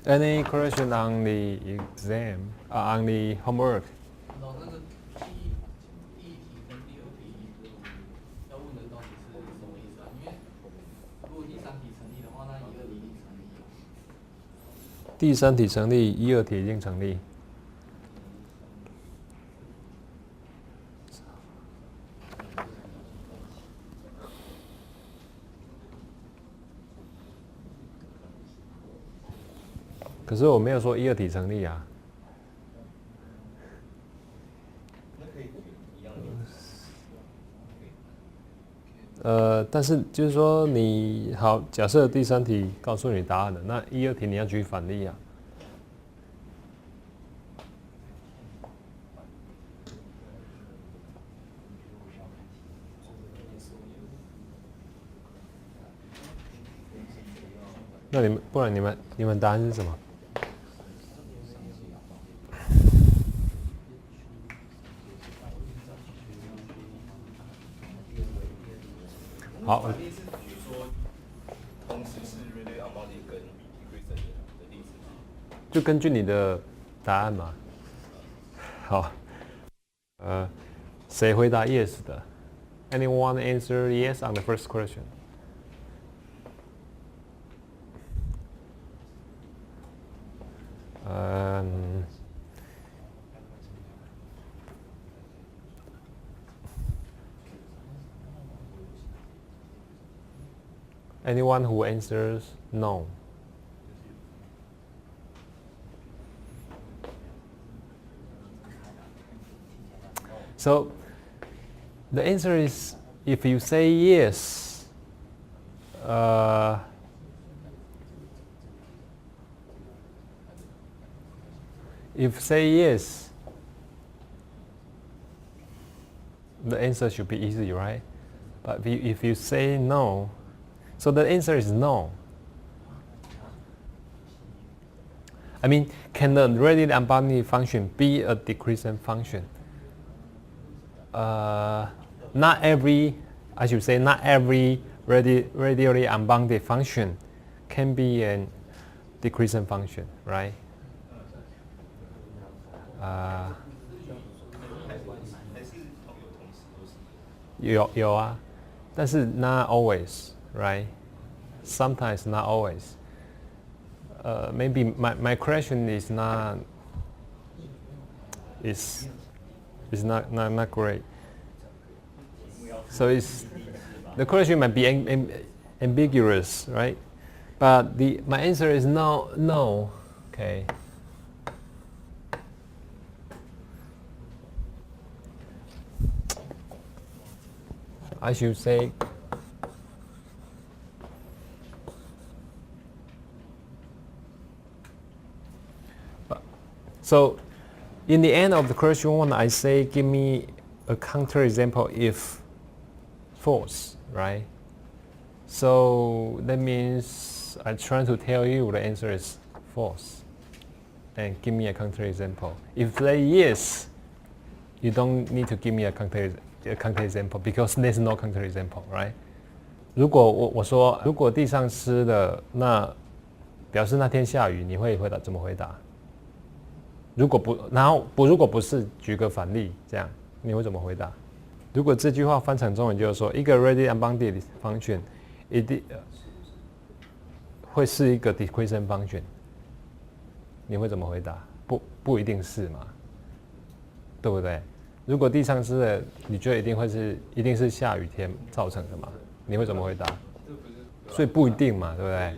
Any question on the exam, on the homework? 老师，那个第一题跟第二题要问的到底是什么意思啊？因为如果第三题成立的话，那一二题一定成立啊。第三题成立，一二题一定成立。可是我没有说一二题成立啊。但是就是说你好，假设第三题告诉你答案了，那一二题你要举反例啊。那不然你们答案是什么？好，就根据你的答案嘛。好，谁回答 yes 的 ？Anyone answer yes on the first question? Anyone who answers no? So the answer is if you say yes, if say yes, the answer should be easy, right? But if you say no, so the answer is no. I mean, can the readily unbounded function be a decreasing function? Not every, I should say, not every radially unbounded function can be a decreasing function, right? 有啊，但是 not always, right? Sometimes not always. Maybe my question is not not great. So the question might be ambiguous, right? But my answer is no. Okay. I should say so in the end of the question one, I say give me a counterexample if false, right? So that means I try to tell you the answer is false and give me a counterexample. If say yes, you don't need to give me a counterexample because there's no counterexample, right? 如果我说如果地上湿了，那表示那天下雨，你会怎么回答？如果不是，举个反例，这样你会怎么回答？如果这句话翻成中文就是说，一个 readily unbounded function 一定会是一个 decreasing function， 你会怎么回答？不一定是嘛，对不对？如果地上湿了，你觉得一定是下雨天造成的嘛？你会怎么回答？所以不一定嘛，对不对？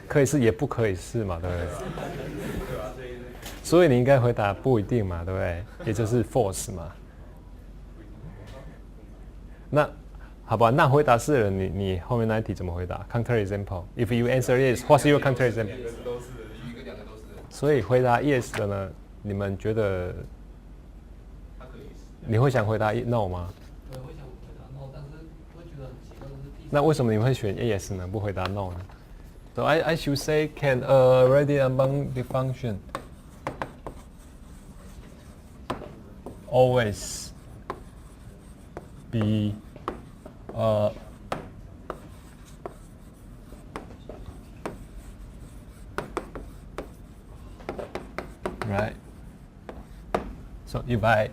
可以是也不可以是嘛，对不对？所以你应该回答不一定嘛，对不对？也就是 false 嘛。那好吧，那回答是了，你后面那一题怎么回答 ？Counterexample. If you answer yes, what's your counterexample? 所以回答 yes 的呢，你们觉得你会想回答 no 吗？对，会想回答 no， 但是会觉得很奇怪的是那为什么你会选 yes 呢？不回答 no 呢？ So I should say, can a readily unbounded function always be right? So if I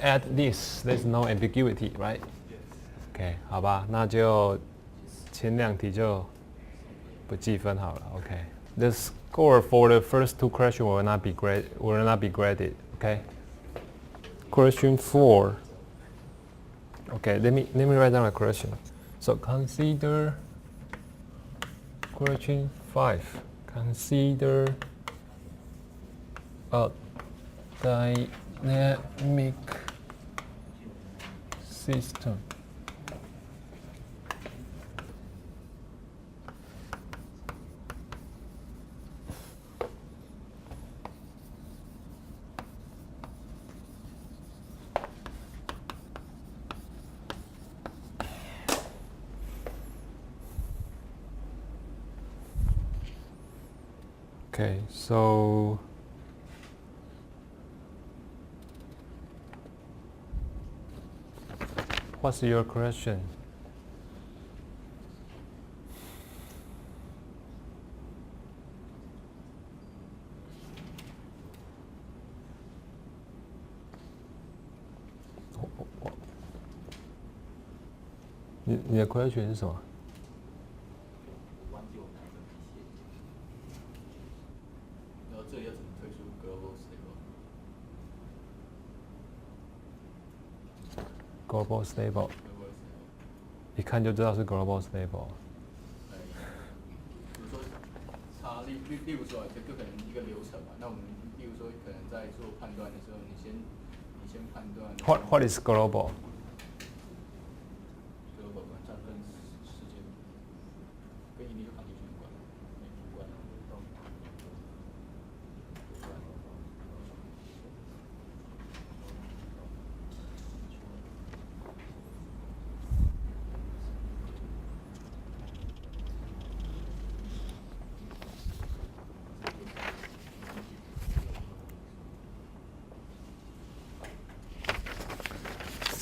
add this, there's no ambiguity, right? OK， 好吧，那就前两题就不计分好了。OK， the score for the first two questions will not be graded. OK. Question 4. Okay, let me write down a question. So consider question 5. Consider a dynamic system. Okay, so what's your question?你的 question 是什么？然后这里要怎么推出 global stable？Global stable， 一看就知道是 global stable。比如说，例如说，这个可能一个流程嘛，那我们例如说，可能在做判断的时候，你先判断。What is global？ global 它跟世界跟引力的环境有关，主观。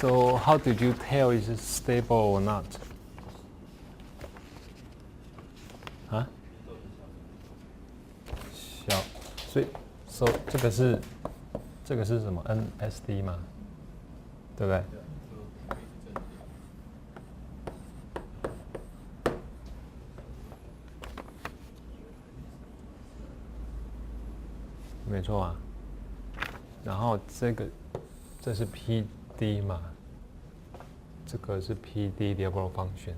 So how did you tell is it stable or not? 啊？小，所以 so 这个是什么 NSD 嘛？对不对？没错啊。然后这是 PD 嘛？这个是 PD level function，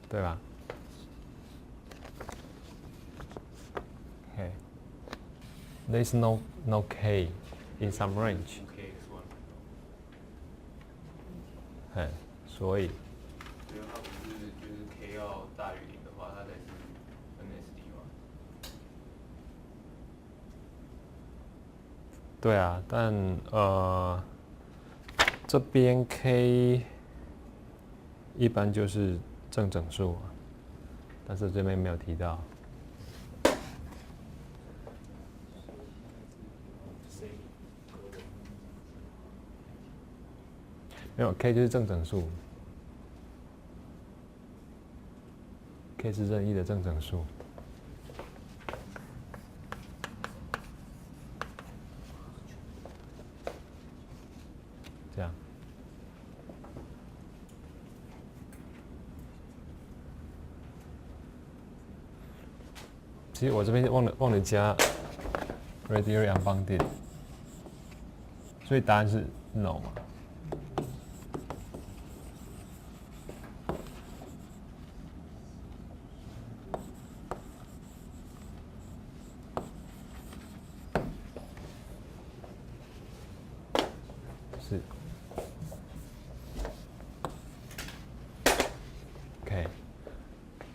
对吧 ？Okay. There's no K in some range. K is one。哎，所以。对，它不是就是 K 要大于0的话，它才是 NSD 吗？对啊，但这边 K 一般就是正整数啊，但是这边没有提到。没有 K 就是正整数 ，K 是任意的正整数。这样。其实我这边忘了加 radially unbounded， 所以答案是 no 嘛。是。Okay.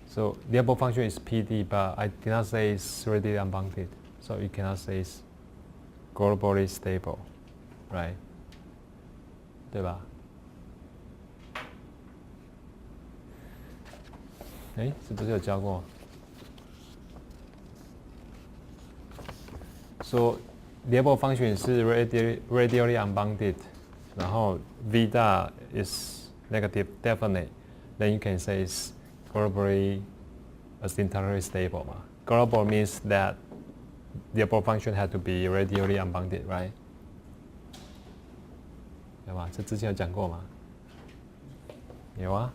So the above function is PD, but I did not say it's radially unbounded, so you cannot say it's globally stable, right? 对吧？哎，是不是有教过？说 the above function 是 radially unbounded， 然后 v 大 is negative definite, then you can say it's globally asymptotically stable 嘛。global means that the above function had to be radially unbounded, right? 有吗？这之前有讲过吗？有啊。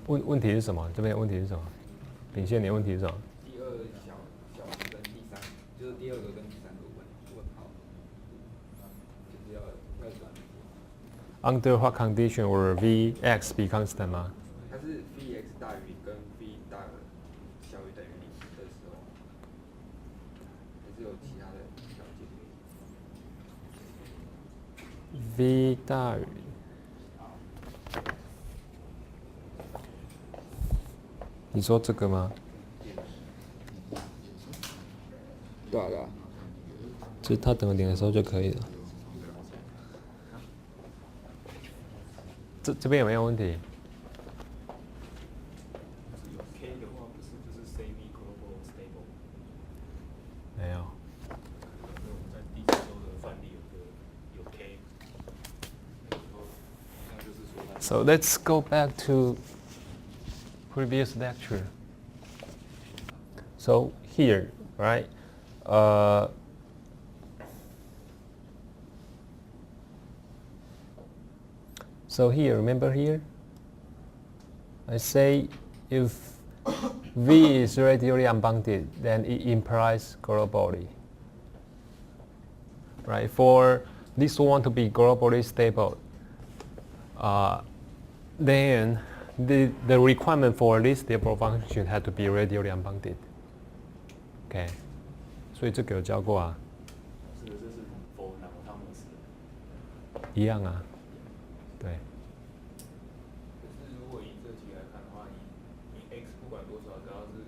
问题是什么？这边的问题是什么？秉宪，你的问题是什么？第二小跟第三，就是第二个跟第三个问号，就是要转。Under what condition will Vx be constant 吗？它是 Vx 大于跟 V 小于等于0的时候，还是有其他的条件 V 大于。你说这个吗？对啊对啊。就是它等于0的时候就可以了。这边有没有问题？有 K 的话，不是就是 semi-global stable。没有。因为我们在第四周的范例有 K， 那就是说它。So let's go back to previous lecture. So here, right? So here, remember here? I say if V is radially unbounded, then it implies globally. Right? For this one to be globally stable, then the requirement for this stable function had to be radially unbounded. OK， 所以这个有教过啊。是的，这是 for 哪个汤姆斯？一样啊。对。可是如果以这题来看的话，你 x 不管多少，只要是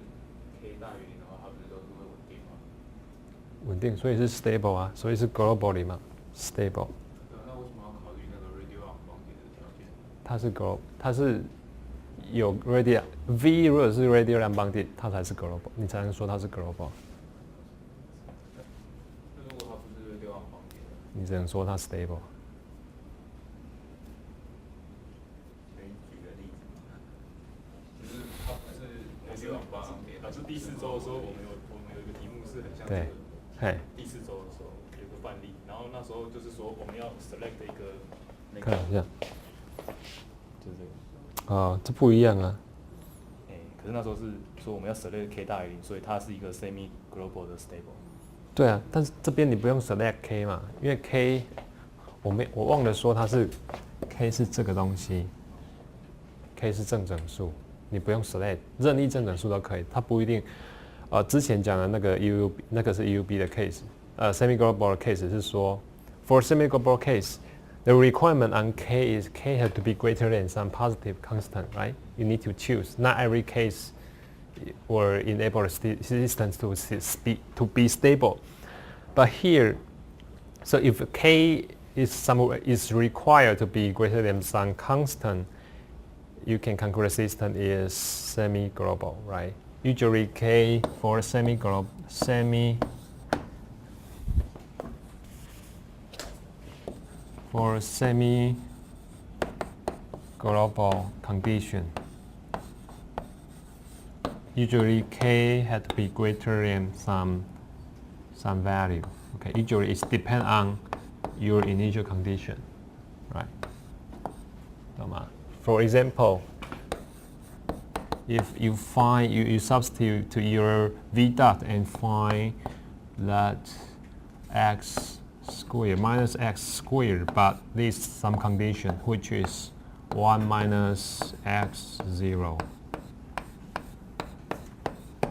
k 大于0的话，它不是都是会稳定吗？稳定，所以是 stable 啊，所以是 globally 嘛 ，stable。那为什么要考虑那个 radial unbounded 的条件？它是有 radial V 如果是 radial unbounded， 它才是 global， 你才能说它是 global。那如果它不是 radial unbounded， 你只能说它 stable。可以举个例子吗？就是它不是 radial unbounded， 它是第四周的时候，我们有一个题目是很像这个。对。第四周的时候有个范例，然后那时候就是说我们要 select 一个那个。看一下。就是这个。这不一样啊。可是那时候是说我们要 select k 大于0，所以它是一个 semi global 的 stable。对啊，但是这边你不用 select k 嘛，因为 k 我忘了说它是 k 是这个东西 ，k 是正整数，你不用 select 任意正整数都可以，它不一定。之前讲的那个 UUB 那个是 UUB 的 case， semi global 的 case 是说 for semi global case。The requirement on k is k has to be greater than some positive constant, right? You need to choose. Not every case will enable the system to be stable. But here, so if k is required to be greater than some constant, you can conclude the system is semi-global, right? Usually k for semi-global for semi-global condition, usually k had to be greater than some value. Okay, usually it depends on your initial condition, right? For example, if you find you substitute to your v dot and find that x squared minus x squared, but this some condition which is 1 minus x 0.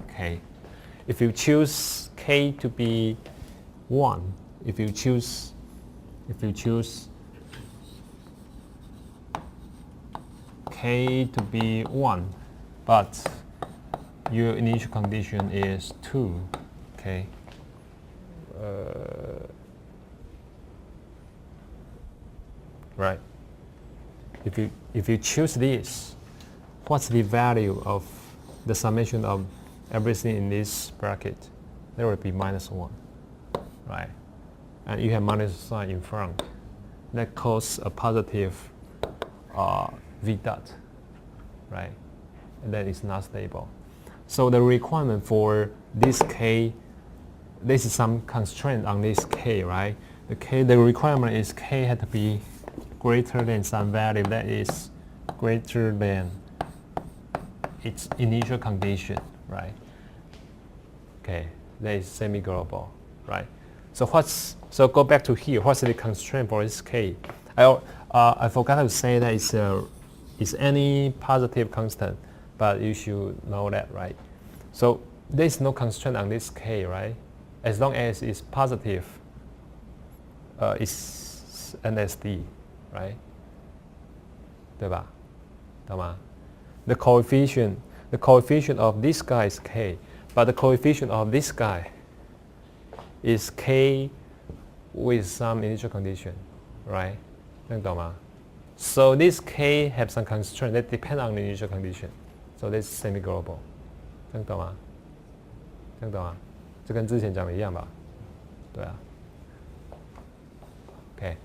Okay, if you choose k to be 1, if you choose k to be 1, but your initial condition is 2, okay. Right. If you choose this, what's the value of the summation of everything in this bracket? There will be minus 1. right? And you have minus sign in front. That causes a positive V dot, right? And then it's not stable. So the requirement for this K, this is some constraint on this K, right? The requirement is K had to be greater than some value that is greater than its initial condition, right? Okay, that is semi-global, right? So go back to here. What's the constraint for this K? I forgot to say that it's any positive constant, but you should know that, right? So there's no constraint on this K, right? As long as it's positive, it's NSD, right? 对吧？懂吗？ The coefficient of this guy is K, but the coefficient of this guy is K with some initial condition, right? 能懂吗？ So this K have some constraint that depend on the initial condition. So that's semi-global. 能懂吗？能懂吗？这跟之前讲的一样吧？对啊。OK。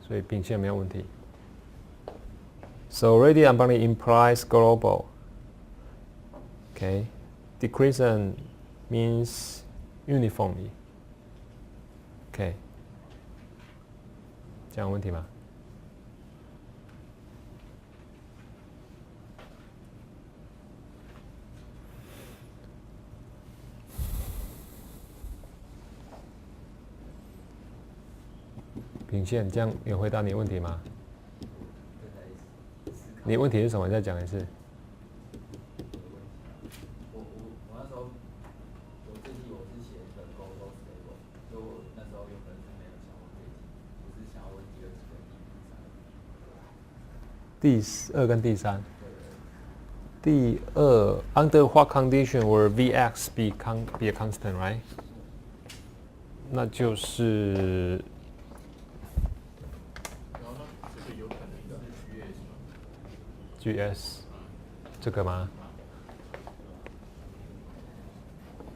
所以并线没有问题。So radial unbounded implies global. Okay, decreasing means uniformly. Okay， 这样有问题吗？并线，这样有回答你问题吗？你问题是什么？再讲一次。我那时候我自己我是写的 global stable， 所以我那时候有可能是没有想问这一题，我是想要问第二题跟第三。第二跟第三。第二 ，under what condition will Vx be a constant, right？ 那就是。GS 这个吗？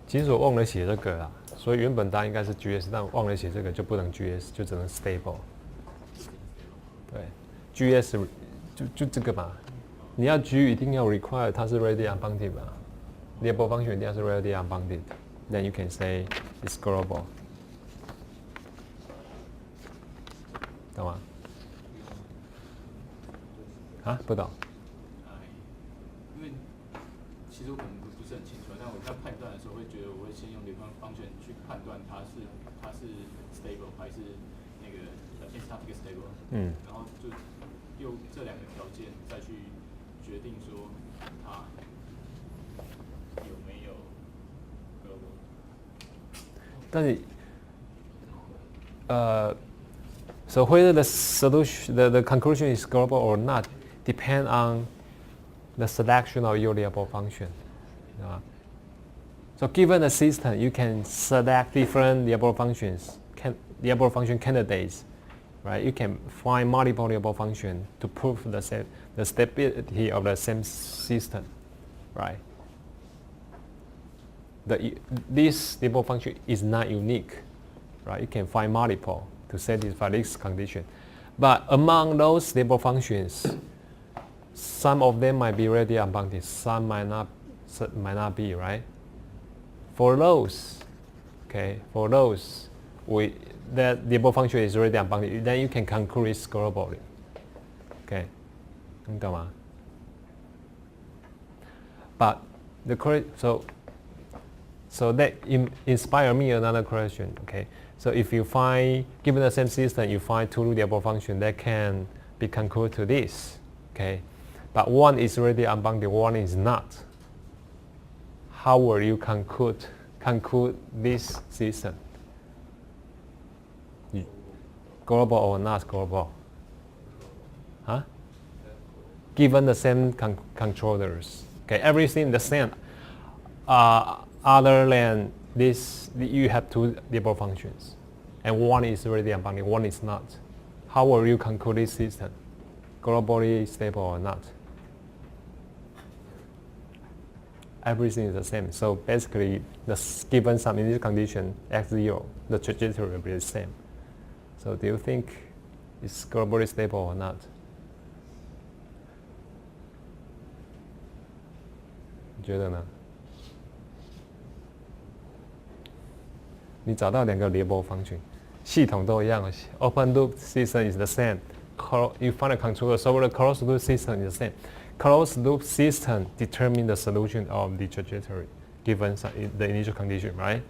其实我忘了写这个啦，所以原本答案应该是 GS， 但忘了写这个就不能 GS， 就只能 stable。对 ，GS 就这个嘛，你要 G 一定要 require 它是 radial unbounded 嘛 ，linear function 一定要是 radial unbounded，then you can say it's global， 懂吗？啊，不懂。其实我可能不是很清楚，但我在判断的时候会觉得，我会先用linear function去判断它是 stable 还是那个static stable， 然后就用这两个条件再去决定说它有没有 global。但是so whether the solution, the conclusion is global or not, depend on the selection of your linear function. So given a system, you can select different linear functions, linear function candidates, right? You can find multiple linear functions to prove the stability of the same system, right? This linear function is not unique, right? You can find multiple to satisfy this condition. But among those linear functions, some of them might be radially unbounded, some might not be, right? For those, that linear function is radially unbounded, then you can conclude it's globally. Okay, 你懂吗？ But so that inspire me another question. Okay, so if you find, given the same system, you find two linear functions that can be concluded to this. Okay. But one is already unbounded, one is not. How will you conclude this system? Global or not global? Huh? Given the same controllers. Okay, everything the same. Other than this, you have two linear functions, and one is already unbounded, one is not. how will you conclude this system? Globally stable or not? Everything is the same. So basically, given some initial condition x0, the trajectory will be the same. So do you think it's globally stable or not? 你觉得呢？你找到两个联播function，系统都一样。Open loop system is the same. You find a controller, so the closed loop system is the same. Closed loop system determine the solution of the trajectory given the initial condition, right?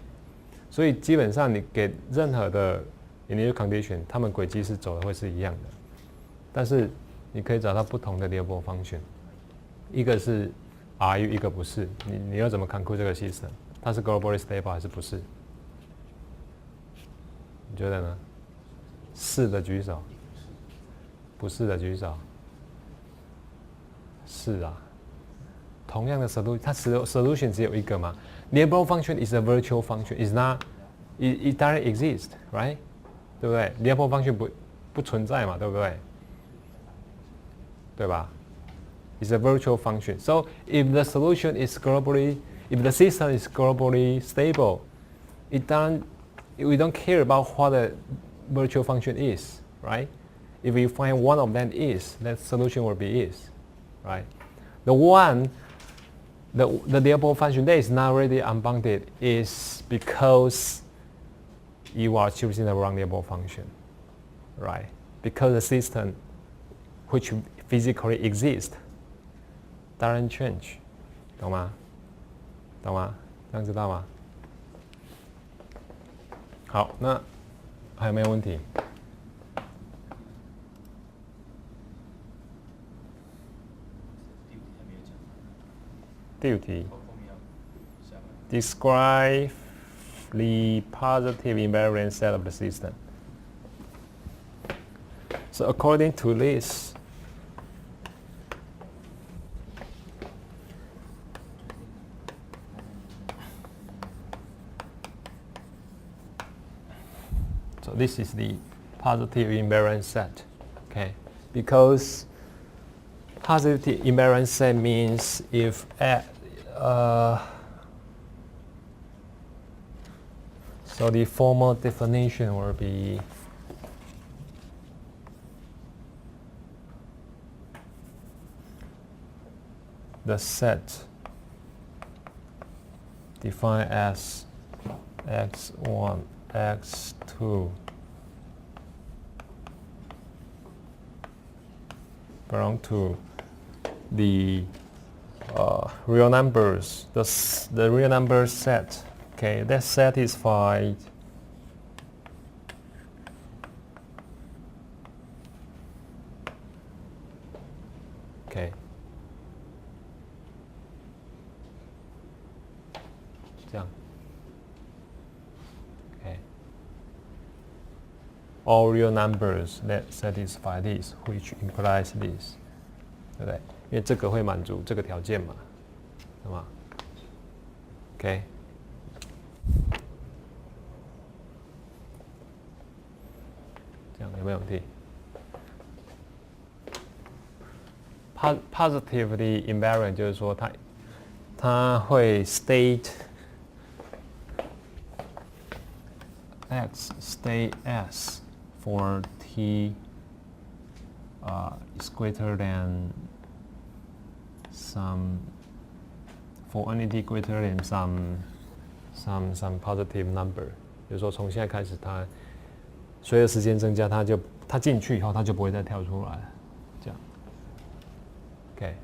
所以基本上你给任何的 initial condition， 它们轨迹是走的会是一样的，但是你可以找到不同的联播function，一个是 RU， 一个不是。你要怎么 conclude 这个 system？ 它是 globally stable 还是不是？你觉得呢？是的举手，不是的举手。是啊，同样的 solution， 它 solution 只有一个嘛 ？Label function is a virtual function, is not, it doesn't exist, right？ 对不对 ？Label function 不存在嘛，对不对？对吧 ？It's a virtual function. So if the solution is globally, if the system is globally stable, we don't care about what the virtual function is, right? If we find one of them is, that solution will be is, right? The label function that is not really unbounded is because you are choosing the wrong label function, right? Because the system which physically exists doesn't change, 懂吗？懂吗？这样知道吗？好，那还有没有问题？第五题 ，Describe the positive invariant set of the system. So according to this, so this is the positive invariant set, okay? Because positive invariant set means if so the formal definition will be the set defined as x1, x2 belong to the real numbers, the real number set, okay, that satisfied okay, 这样 okay, all real numbers that satisfy this, which implies this, 对不对？因为这个会满足这个条件嘛，对吗 ？OK， 这样有没有问题 ？Positively invariant 就是说它会 state x state s for t is greater than some, for any t greater than some positive number， 比如说从现在开始，它随着时间增加，它进去以后，它就不会再跳出来了，这样 ，OK。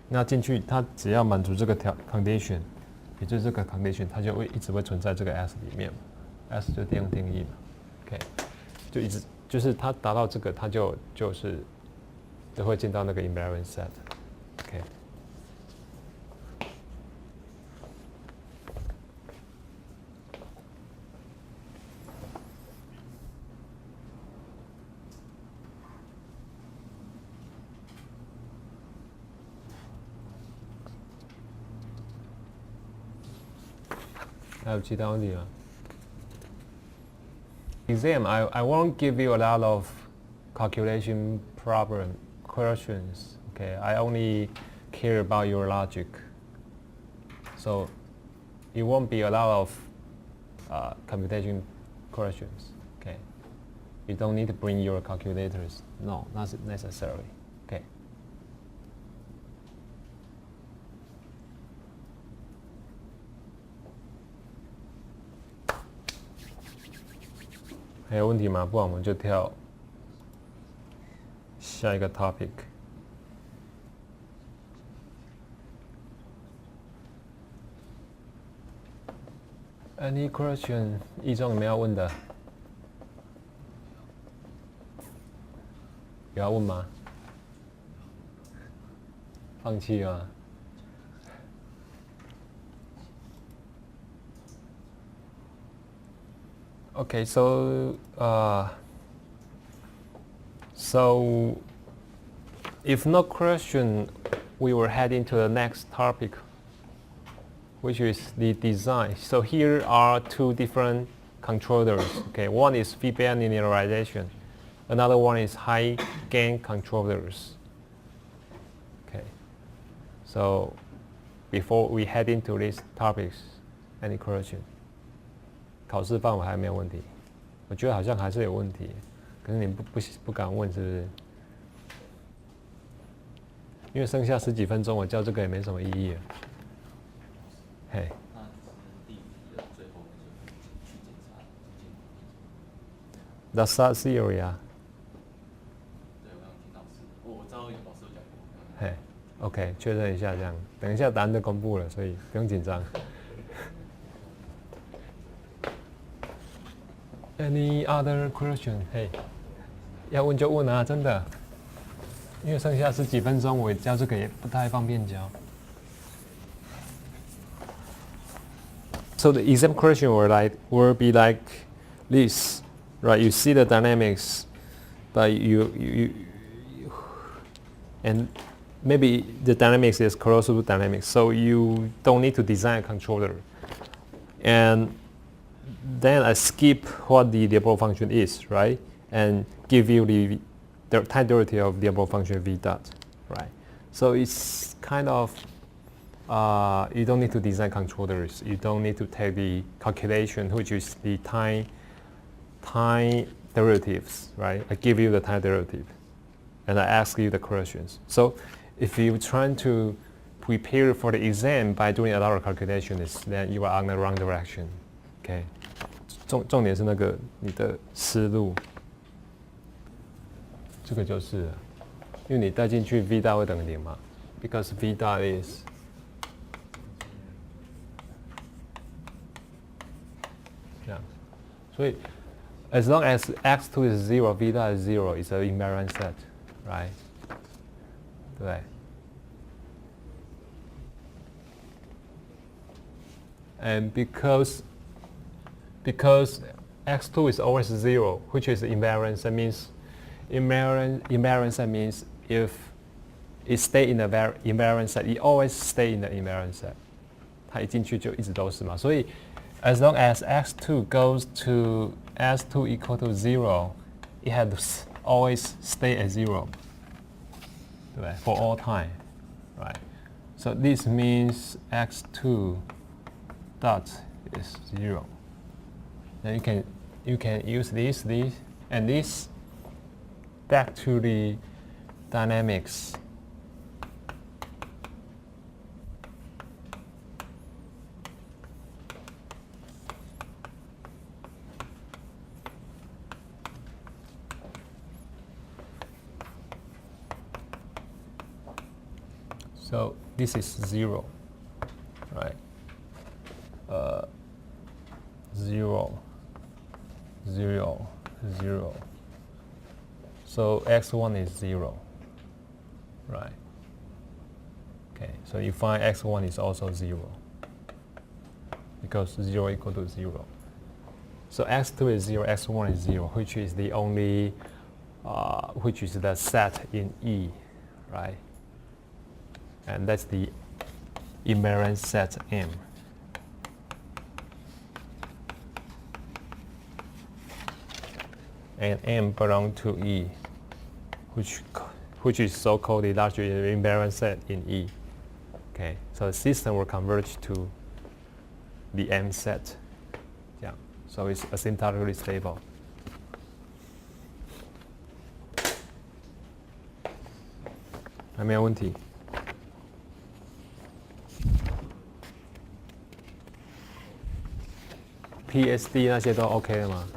那进去，它只要满足这个condition， 也就是这个 condition， 它就会一直会存在这个 S 里面嘛 ，S 就定义嘛 ，OK， 就一直就是它达到这个，它就是会进到那个 invariant set，OK。还有其他问题吗？ exam, I won't give you a lot of calculation problem questions. Okay, I only care about your logic. So it won't be a lot of computation questions. Okay, you don't need to bring your calculators. No, not necessarily. Okay.还有问题吗？不然我们就跳下一个 topic。Any question？ 一中有没有要问的？有要问吗？放弃吗？Okay, so if no question, we will head into the next topic, which is the design. So here are two different controllers. Okay, one is feedback linearization, another one is high gain controllers. Okay, so before we head into these topics, any question? 考试范围还没有问题，我觉得好像还是有问题，可是你不敢问是不是？因为剩下10几分钟，我教这个也没什么意义了。嘿。那第5题的最后去检查。That's that theory 啊。对，我刚刚听老师，我知道有老师有讲过。嘿 ，OK， 确认一下这样，等一下答案就公布了，所以不用紧张。Any other question？ 嘿，要问就问啊，真的。因为剩下10几分钟，我教这个也不太方便教。So the exam question will be like this, right? You see the dynamics, but and maybe the dynamics is closed-loop dynamics, so you don't need to design a controller. And then I skip what the diagonal function is, right? And give you the time derivative of the diagonal function v dot, right? So it's kind of, you don't need to design controllers. You don't need to take the calculation, which is the time derivatives, right? I give you the time derivative, and I ask you the questions. So if you're trying to prepare for the exam by doing a lot of calculations, then you are on the wrong direction, okay? 重点是那个你的思路，这个就是了，因为你带进去 v 大会等于0嘛 ，because v 大 is 这样，所以 as long as x2 is 0, v 大 is 0, it's an invariant set, right? 对。And because x2 is always 0, which is invariant, that means invariant set means if it stay in the invariant set, it always stay in the invariant set. 它一进去就一直都是嘛，所以 as long as x2 goes to s2 equal to 0, it has to always stay at 0, 对不对? For all time, right? So this means x2 dot is 0. Then you can use this, and this back to the dynamics. So this is 0, right? 0, 0, 0. So x1 is 0, right? Okay, so you find x1 is also 0 because 0 equal to 0. So x2 is 0, x1 is 0, which is the only, which is the set in E, right? And that's the invariant set M. and M belong to E, which is so-called the large invariant set in E. Okay, so the system will converge to the M set. Yeah, so it's asymptotically stable.还没有问题。PSD 那些都 OK 了吗？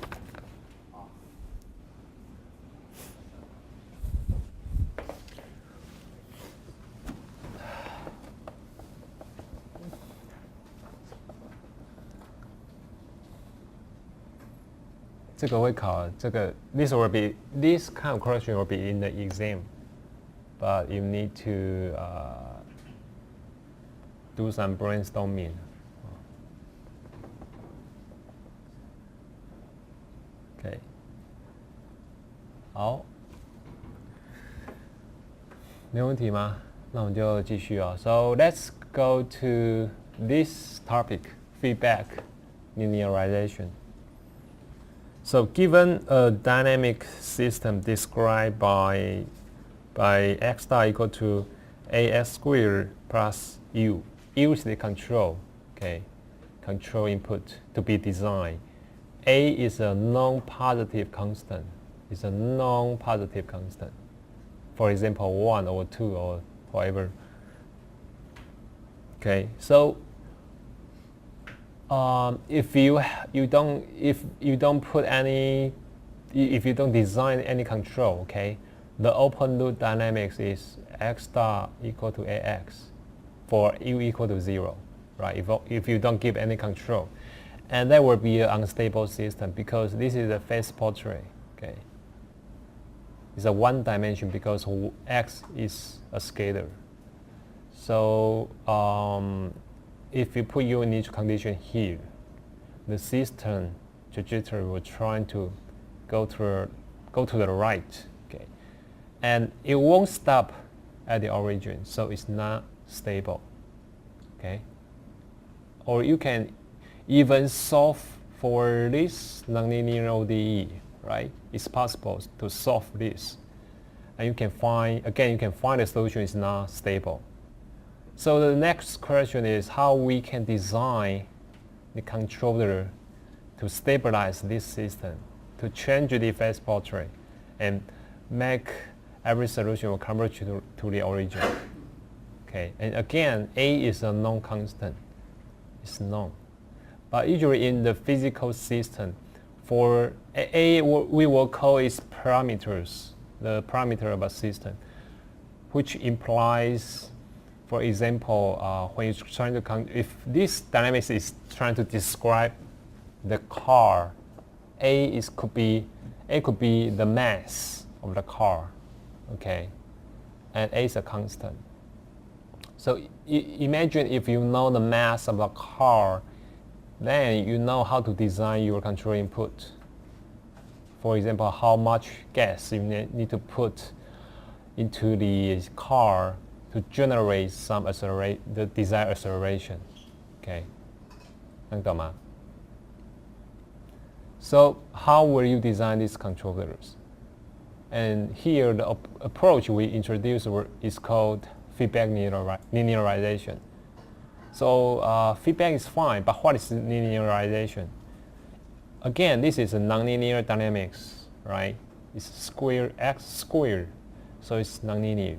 这个会考，这个 this kind of question will be in the exam, but you need to do some brainstorming. Okay. 好，没有问题吗？那我们就继续啊。So let's go to this topic, feedback linearization. So given a dynamic system described by x star equal to ax squared plus u. U is the control, okay, control input to be designed. A is a non-positive constant. It's a non-positive constant. For example, 1 or 2 or whatever. Okay, so if you don't design any control, okay, the open loop dynamics is x star equal to ax for u equal to 0, right? If you don't give any control, and that will be an unstable system because this is a phase portrait, okay. It's a one dimension because x is a scalar. So if you put u in each condition here, the system trajectory will try to go to the right, okay, and it won't stop at the origin, so it's not stable, okay. Or you can even solve for this nonlinear ODE, right? It's possible to solve this, and you can find the solution is not stable. So the next question is how we can design the controller to stabilize this system, to change the phase portrait, and make every solution will converge to the origin. Okay, and again, A is a non-constant. It's known. But usually in the physical system, for A we will call it parameters, the parameter of a system, which implies, for example, when you're trying to if this dynamics is trying to describe the car, A could be the mass of the car, okay, and A is a constant. So imagine if you know the mass of a car, then you know how to design your control input. For example, how much gas you need to put into the car to generate the desired acceleration. Okay, 能懂吗? So how will you design these controllers? And here the approach we introduced is called feedback linearization. So feedback is fine, but what is linearization? Again, this is a nonlinear dynamics, right? It's x squared, so it's nonlinear.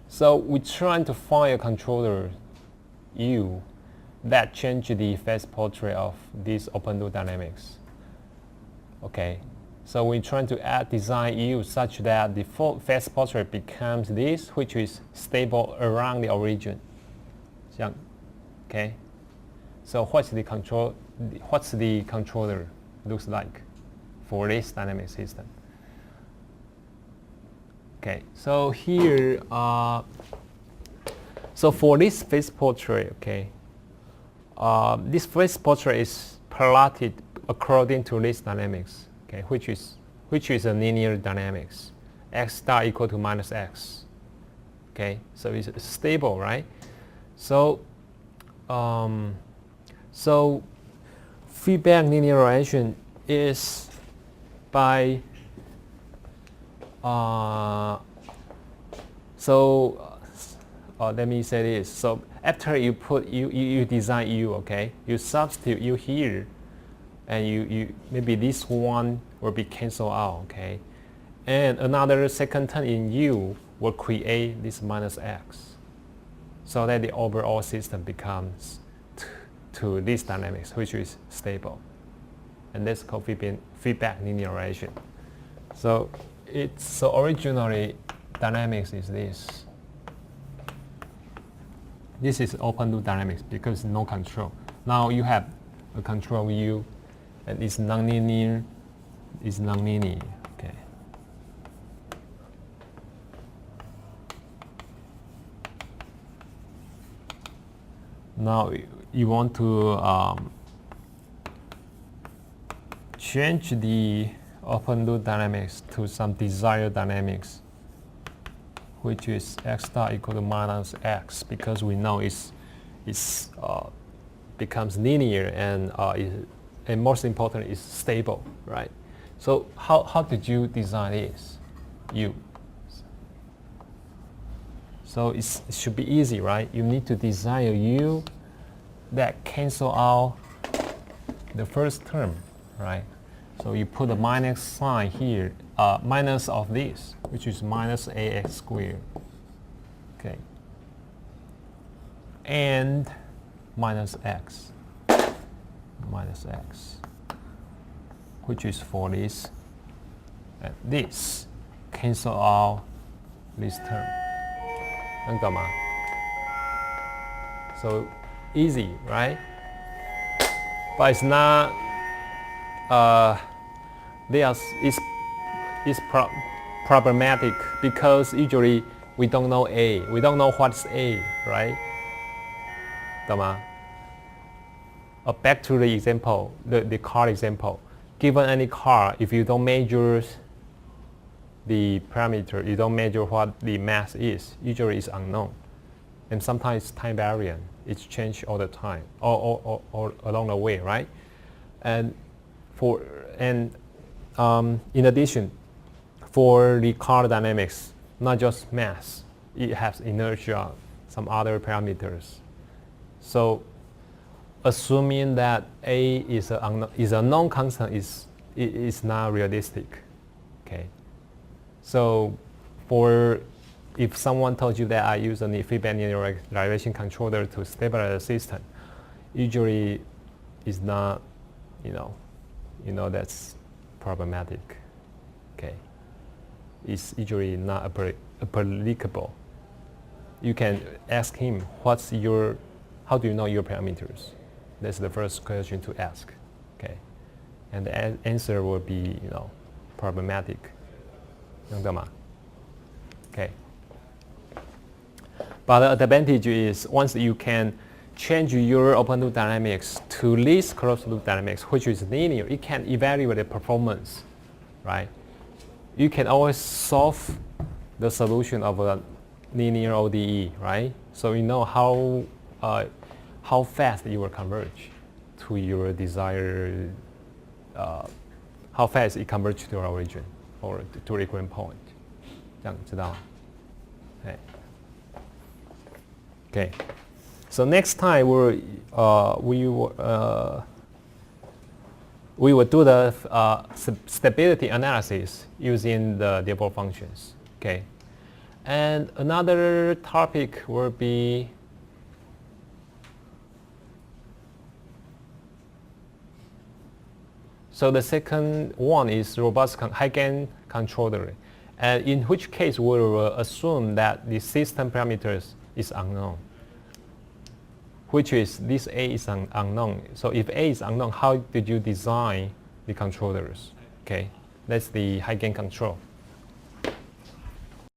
So we're trying to find a controller U that changes the phase portrait of this open loop dynamics. Okay, so we're trying to design U such that the phase portrait becomes this, which is stable around the origin. Okay, so what's the controller looks like for this dynamic system? Okay, so here, so for this phase portrait, okay, this phase portrait is plotted according to this dynamics, okay, which is a linear dynamics, x star equal to minus x. Okay, so it's stable, right? So, so feedback linearization is by let me say this. So after you put you design U, okay, you substitute U here, and you maybe this one will be canceled out, okay, and another second term in U will create this minus X, so that the overall system becomes to this dynamics, which is stable, and that's called feedback linearization. So originally dynamics is this. This is open loop dynamics because no control. Now you have a control U, and it's nonlinear. It's nonlinear. Okay. Now you want to change the open loop dynamics to some desired dynamics, which is x star equal to minus x, because we know it's becomes linear and most important is stable, right? So how did you design this? So it should be easy, right? You need to design a U that cancel out the first term, right? So you put a minus sign here, minus of this, which is minus ax squared, okay, and minus x, which is for this, and this cancel out this term. So easy, right? But it's not. It's problematic because usually we don't know A. We don't know what's A, right? Back to the example, the car example. Given any car, if you don't measure the parameter, you don't measure what the mass is, usually it's unknown. And sometimes time variant, it's changed all the time, or along the way, right? And in addition, for the car dynamics, not just mass, it has inertia, some other parameters. So assuming that A is a known constant is not realistic. Okay. So if someone told you that I use a feedback linearization controller to stabilize the system, usually is not, that's problematic. Okay. It's usually not applicable. You can ask him, how do you know your parameters? That's the first question to ask. Okay. And the answer will be, problematic. Okay. But the advantage is once you can change your open loop dynamics to this closed loop dynamics, which is linear, it can evaluate the performance, right? You can always solve the solution of a linear ODE, right? So you know how fast you will converge to your desired, how fast it converges to your origin or to the equivalent point. 这样知道吗? Okay. So next time we will do the stability analysis using the Diabol functions. Okay. And another topic will be so the second one is robust high-gain controller, and in which case we will assume that the system parameters is unknown, which is this A is unknown. So if A is unknown, how did you design the controllers? Okay, that's the high-gain control.